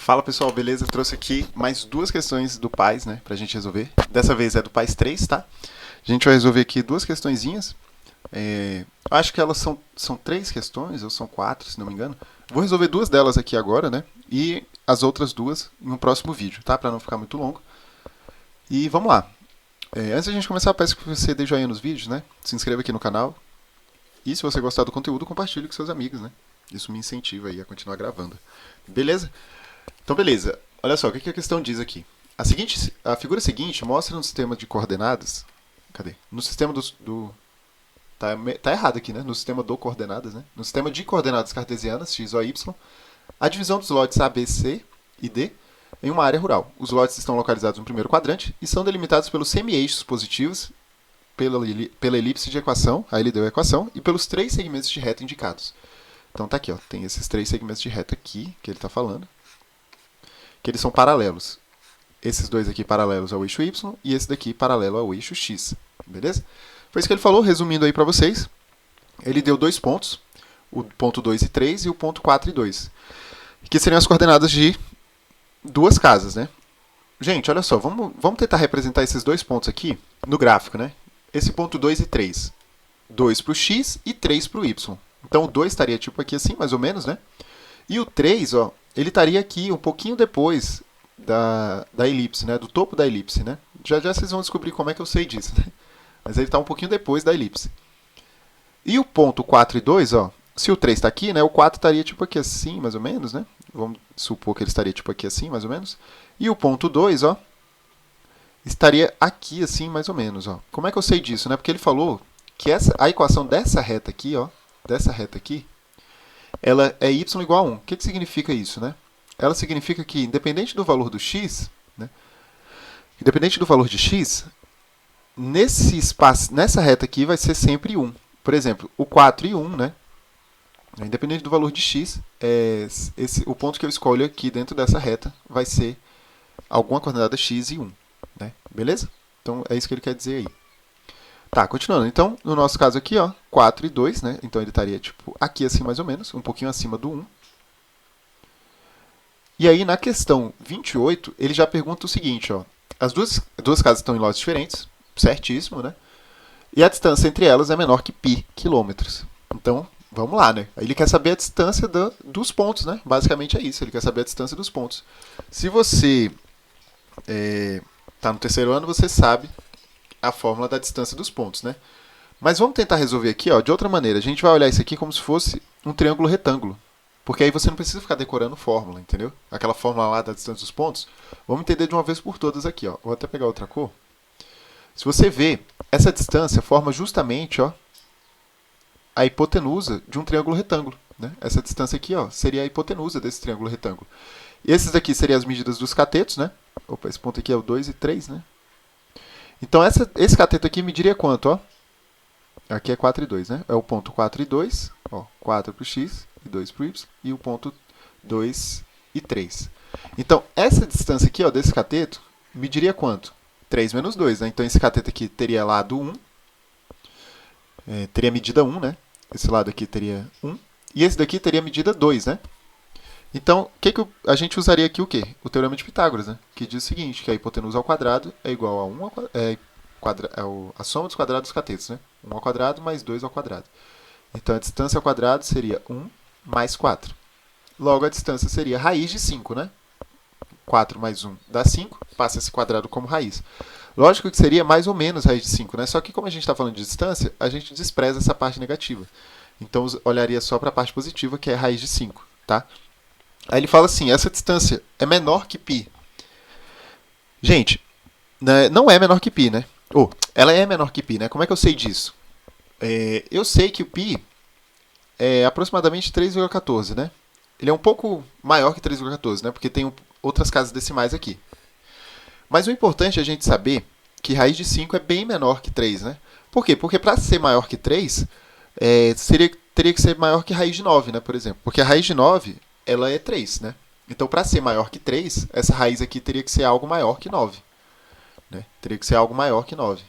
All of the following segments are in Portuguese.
Fala pessoal, beleza? Eu trouxe aqui mais duas questões do PAIS, né, pra gente resolver. Dessa vez é do PAIS 3, tá? A gente vai resolver aqui duas questõezinhas. Acho que elas são três questões, ou são quatro, se não me engano. Vou resolver duas delas aqui agora, né? E as outras duas em um próximo vídeo, tá? Pra não ficar muito longo. E vamos lá. Antes da gente começar, peço que você dê joinha nos vídeos, né? Se inscreva aqui no canal. E se você gostar do conteúdo, compartilhe com seus amigos, né? Isso me incentiva aí a continuar gravando. Beleza? Então, beleza. Olha só, o que a questão diz aqui? A figura seguinte mostra no sistema de coordenadas. Cadê? No sistema tá errado aqui, né? No sistema do coordenadas, né? No sistema de coordenadas cartesianas, x, y, y, a divisão dos lotes A, B, C e D em uma área rural. Os lotes estão localizados no primeiro quadrante e são delimitados pelos semi-eixos positivos, pela elipse de equação, aí ele deu a equação, e pelos três segmentos de reta indicados. Então tá aqui, ó, tem esses três segmentos de reta aqui, que ele está falando, que eles são paralelos. Esses dois aqui paralelos ao eixo Y e esse daqui paralelo ao eixo X. Beleza? Foi isso que ele falou, resumindo aí para vocês. Ele deu dois pontos, o ponto 2 e 3 e o ponto 4 e 2, que seriam as coordenadas de duas casas, né? Gente, olha só, vamos tentar representar esses dois pontos aqui no gráfico, né? Esse ponto 2 e 3. 2 para o X e 3 para o Y. Então o 2 estaria tipo aqui assim, mais ou menos, né? E o 3, ó, ele estaria aqui um pouquinho depois da elipse, né? Do topo da elipse, né? Já já vocês vão descobrir como é que eu sei disso, né? Mas ele está um pouquinho depois da elipse. E o ponto 4 e 2, ó, se o 3 está aqui, né? O 4 estaria tipo aqui assim, mais ou menos, né? Vamos supor que ele estaria tipo aqui assim, mais ou menos. E o ponto 2, ó, estaria aqui assim, mais ou menos, ó. Como é que eu sei disso, né? Porque ele falou que a equação dessa reta aqui, ó, dessa reta aqui, ela é y igual a 1. O que significa isso, né? Ela significa que, independente do valor do x, né, independente do valor de x, nesse espaço, nessa reta aqui vai ser sempre 1. Por exemplo, o 4 e 1, né? Independente do valor de x, o ponto que eu escolho aqui dentro dessa reta vai ser alguma coordenada x e 1. Né? Beleza? Então, é isso que ele quer dizer aí. Tá, continuando. Então, no nosso caso aqui, ó, 4 e 2, né? Então, ele estaria tipo aqui assim, mais ou menos, um pouquinho acima do 1. E aí, na questão 28, ele já pergunta o seguinte, ó. As duas casas estão em lotes diferentes, certíssimo, né? E a distância entre elas é menor que π quilômetros. Então, vamos lá, né? Aí ele quer saber a distância dos pontos, né? Basicamente é isso, ele quer saber a distância dos pontos. Se você está no terceiro ano, você sabe a fórmula da distância dos pontos, né? Mas vamos tentar resolver aqui, ó, de outra maneira. A gente vai olhar isso aqui como se fosse um triângulo retângulo. Porque aí você não precisa ficar decorando fórmula, entendeu? Aquela fórmula lá da distância dos pontos. Vamos entender de uma vez por todas aqui, ó. Vou até pegar outra cor. Se você vê, essa distância forma justamente, ó, a hipotenusa de um triângulo retângulo. Né? Essa distância aqui, ó, seria a hipotenusa desse triângulo retângulo. E esses daqui seriam as medidas dos catetos, né? Opa, esse ponto aqui é o 2 e 3, né? Então, esse cateto aqui mediria quanto, ó? Aqui é 4 e 2, né? É o ponto 4 e 2, ó, 4 para o x e 2 para o y, e o ponto 2 e 3. Então, essa distância aqui, ó, desse cateto, mediria quanto? 3 menos 2, né? Então, esse cateto aqui teria lado 1, teria medida 1, né? Esse lado aqui teria 1, e esse daqui teria medida 2, né? Então, a gente usaria aqui o quê? O teorema de Pitágoras, né? Que diz o seguinte, que a hipotenusa ao quadrado é igual a 1 a soma dos quadrados dos catetos, né? 1 ao quadrado mais 2 ao quadrado. Então, a distância ao quadrado seria 1 mais 4. Logo, a distância seria raiz de 5, né? 4 mais 1 dá 5, passa esse quadrado como raiz. Lógico que seria mais ou menos raiz de 5, né? Só que como a gente está falando de distância, a gente despreza essa parte negativa. Então, olharia só para a parte positiva, que é raiz de 5, tá? Aí ele fala assim, essa distância é menor que π. Gente, não é menor que π, né? Ela é menor que π, né? Como é que eu sei disso? Eu sei que o π é aproximadamente 3,14, né? Ele é um pouco maior que 3,14, né? Porque tem outras casas decimais aqui. Mas o importante é a gente saber que raiz de 5 é bem menor que 3, né? Por quê? Porque para ser maior que 3, teria que ser maior que raiz de 9, né? Por exemplo. Porque a raiz de 9, ela é 3, né? Então, para ser maior que 3, essa raiz aqui teria que ser algo maior que 9. Né? Teria que ser algo maior que 9.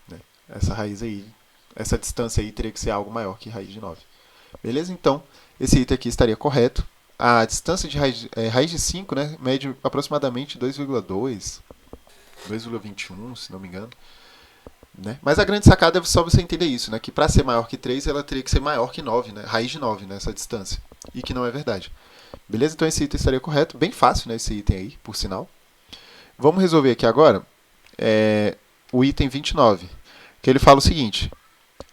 Né? Essa raiz aí, essa distância aí teria que ser algo maior que raiz de 9. Beleza? Então, esse item aqui estaria correto. a distância de raiz de 5, né, mede aproximadamente 2,2, 2,21, se não me engano. Né? Mas a grande sacada é só você entender isso, né? Que para ser maior que 3, ela teria que ser maior que 9, né? Raiz de 9, né? Essa distância. E que não é verdade. Beleza? Então esse item estaria correto. Bem fácil, né? Esse item aí, por sinal. Vamos resolver aqui agora o item 29. Que ele fala o seguinte.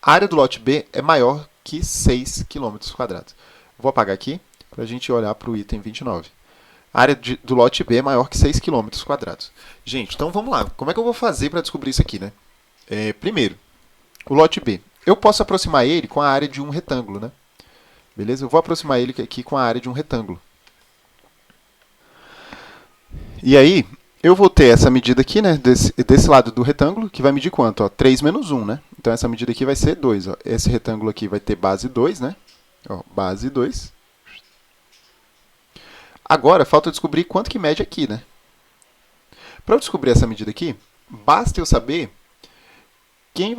A área do lote B é maior que 6 km². Vou apagar aqui para a gente olhar para o item 29. A área do lote B é maior que 6 km². Gente, então vamos lá. Como é que eu vou fazer para descobrir isso aqui, né? Primeiro, o lote B. Eu posso aproximar ele com a área de um retângulo, né? Beleza? Eu vou aproximar ele aqui com a área de um retângulo. E aí, eu vou ter essa medida aqui, né? Desse lado do retângulo, que vai medir quanto? Ó, 3 menos 1, né? Então, essa medida aqui vai ser 2. Ó. Esse retângulo aqui vai ter base 2, né? Ó, base 2. Agora, falta descobrir quanto que mede aqui, né? Para eu descobrir essa medida aqui, basta eu saber quem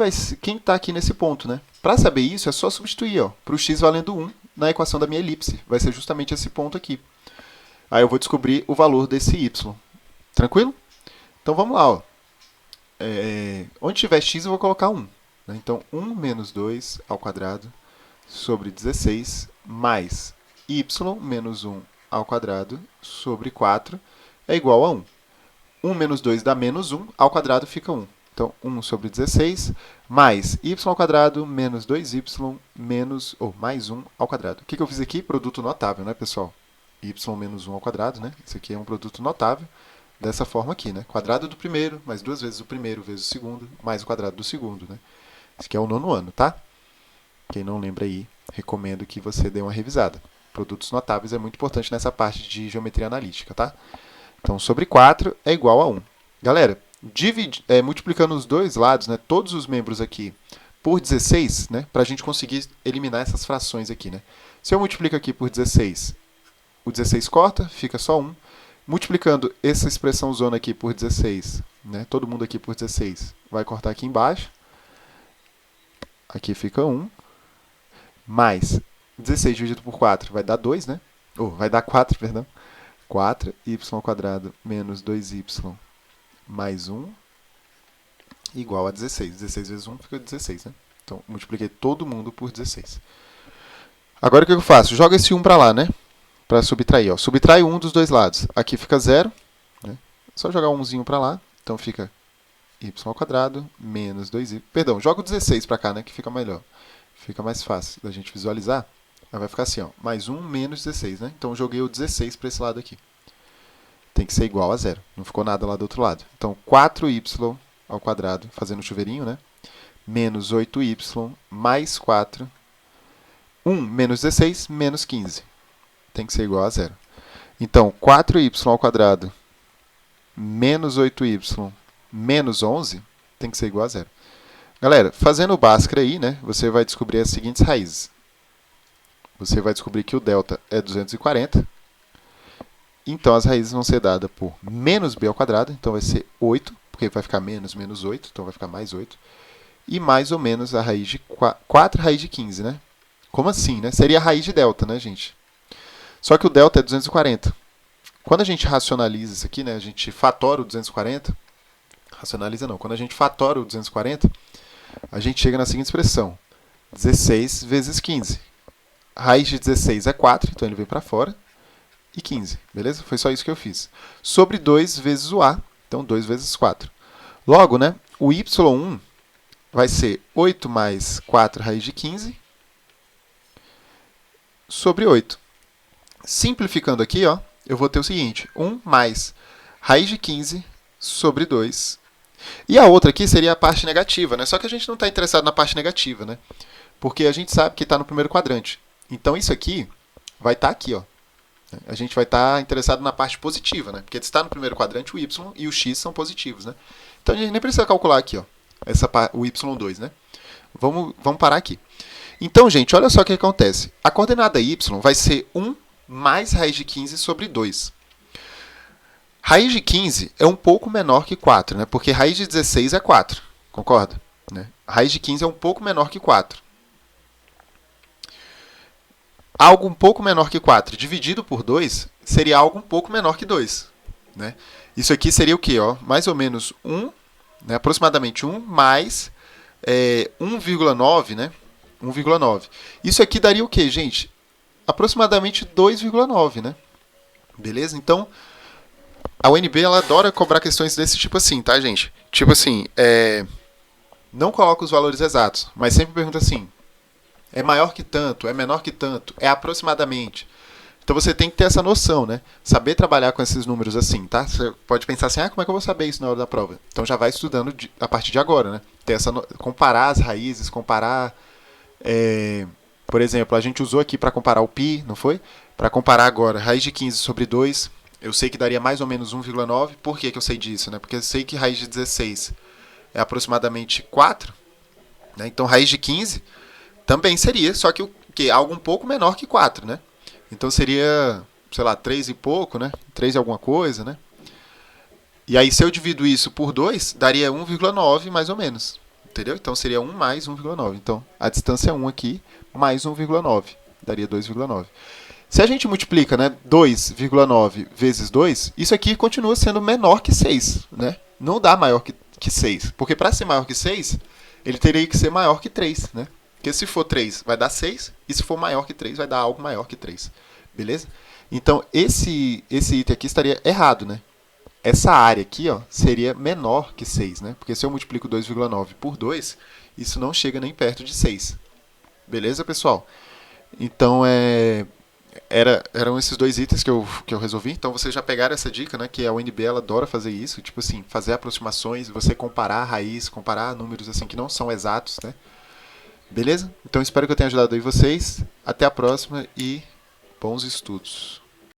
está aqui nesse ponto, né? Para saber isso, é só substituir para o x valendo 1 na equação da minha elipse. Vai ser justamente esse ponto aqui. Aí eu vou descobrir o valor desse y. Tranquilo? Então vamos lá. Ó. Onde tiver x, eu vou colocar 1. Né? Então, 1 menos 2 ao quadrado sobre 16 mais y menos 1 ao quadrado sobre 4 é igual a 1. 1 menos 2 dá menos 1, ao quadrado fica 1. Então, 1 sobre 16 mais y ao quadrado menos 2y mais 1 ao quadrado. O que eu fiz aqui? Produto notável, né, pessoal? Y menos 1 ao quadrado, né? Isso aqui é um produto notável dessa forma aqui, né? Quadrado do primeiro, mais 2 vezes o primeiro, vezes o segundo, mais o quadrado do segundo, né? Isso aqui é o 9º ano, tá? Quem não lembra aí, recomendo que você dê uma revisada. Produtos notáveis é muito importante nessa parte de geometria analítica, tá? Então, sobre 4 é igual a 1. Galera, multiplicando os dois lados, né, todos os membros aqui, por 16, né, para a gente conseguir eliminar essas frações aqui. Né? Se eu multiplico aqui por 16, o 16 corta, fica só 1. Multiplicando essa expressão zona aqui por 16, né, todo mundo aqui por 16, vai cortar aqui embaixo. Aqui fica 1. Mais 16 dividido por 4 vai dar 2, né? Vai dar 4, perdão. 4y ao quadrado menos 2y mais 1 igual a 16. 16 vezes 1 fica 16, né? Então, multipliquei todo mundo por 16. Agora, o que eu faço? Joga esse 1 para lá, né? Para subtrair. Ó. Subtrai 1 dos dois lados. Aqui fica 0. Né? É só jogar 1zinho para lá. Então, fica y ao quadrado menos 2y. Perdão, joga o 16 para cá, né? Que fica melhor. Fica mais fácil da gente visualizar. Aí vai ficar assim, ó, mais 1 menos 16, né? Então, eu joguei o 16 para esse lado aqui. Tem que ser igual a 0. Não ficou nada lá do outro lado. Então, 4y ao quadrado, fazendo o chuveirinho, né? Menos 8y mais 4. 1 menos 16 menos 15. Tem que ser igual a 0. Então, 4y ao quadrado menos 8y menos 11 tem que ser igual a 0. Galera, fazendo o Bhaskara aí, né? Você vai descobrir as seguintes raízes. Você vai descobrir que o delta é 240. Então, as raízes vão ser dadas por menos b ao quadrado. Então, vai ser 8, porque vai ficar menos 8. Então, vai ficar mais 8. E mais ou menos a raiz de 4 raiz de 15, né? Como assim, né? Seria a raiz de delta, né, gente? Só que o delta é 240. Quando a gente racionaliza isso aqui, né? A gente fatora o 240. Racionaliza não. Quando a gente fatora o 240, a gente chega na seguinte expressão. 16 vezes 15. A raiz de 16 é 4, então ele vem para fora. E 15, beleza? Foi só isso que eu fiz. Sobre 2 vezes o A, então 2 vezes 4. Logo, né, o y1 vai ser 8 mais 4 raiz de 15 sobre 8. Simplificando aqui, ó, eu vou ter o seguinte, 1 mais raiz de 15 sobre 2. E a outra aqui seria a parte negativa, né? Só que a gente não está interessado na parte negativa, né? Porque a gente sabe que está no primeiro quadrante. Então, isso aqui vai estar aqui, ó. A gente vai estar interessado na parte positiva, né? Porque se está no primeiro quadrante, o y e o x são positivos, né? Então, a gente nem precisa calcular aqui, ó, o y2, né? Vamos parar aqui. Então, gente, olha só o que acontece. A coordenada y vai ser 1 mais raiz de 15 sobre 2. Raiz de 15 é um pouco menor que 4, né? Porque raiz de 16 é 4, concorda? Né? Raiz de 15 é um pouco menor que 4. algo um pouco menor que 4 dividido por 2 seria algo um pouco menor que 2. Né? Isso aqui seria o quê? Ó? Mais ou menos 1, né? Aproximadamente 1 mais 1,9, né? 1,9. Isso aqui daria o quê, gente? Aproximadamente 2,9, né? Beleza? Então, a UNB ela adora cobrar questões desse tipo assim, tá, gente? Tipo assim, não coloca os valores exatos, mas sempre pergunta assim, é maior que tanto, é menor que tanto, é aproximadamente. Então você tem que ter essa noção, né? Saber trabalhar com esses números assim, tá? Você pode pensar assim, como é que eu vou saber isso na hora da prova? Então já vai estudando a partir de agora, né? Ter comparar as raízes, comparar... por exemplo, a gente usou aqui para comparar o π, não foi? Para comparar agora, raiz de 15 sobre 2, eu sei que daria mais ou menos 1,9. Por que eu sei disso? Né? Porque eu sei que raiz de 16 é aproximadamente 4. Né? Então, raiz de 15 também seria, só que algo um pouco menor que 4. Né? Então, seria, sei lá, 3 e pouco, né? 3 e alguma coisa. Né? E aí, se eu divido isso por 2, daria 1,9 mais ou menos. Entendeu? Então, seria 1 mais 1,9. Então, a distância é 1 aqui, mais 1,9. Daria 2,9. Se a gente multiplica, né, 2,9 vezes 2, isso aqui continua sendo menor que 6. Né? Não dá maior que 6. Porque para ser maior que 6, ele teria que ser maior que 3. Né? Porque se for 3, vai dar 6. E se for maior que 3, vai dar algo maior que 3. Beleza? Então, esse item aqui estaria errado. Né? Essa área aqui ó, seria menor que 6. Né? Porque se eu multiplico 2,9 por 2, isso não chega nem perto de 6. Beleza, pessoal? Então, eram esses dois itens que eu resolvi. Então vocês já pegaram essa dica, né? Que a UNB ela adora fazer isso, tipo assim, fazer aproximações, você comparar a raiz, comparar números assim que não são exatos, né? Beleza? Então espero que eu tenha ajudado aí vocês. Até a próxima e bons estudos.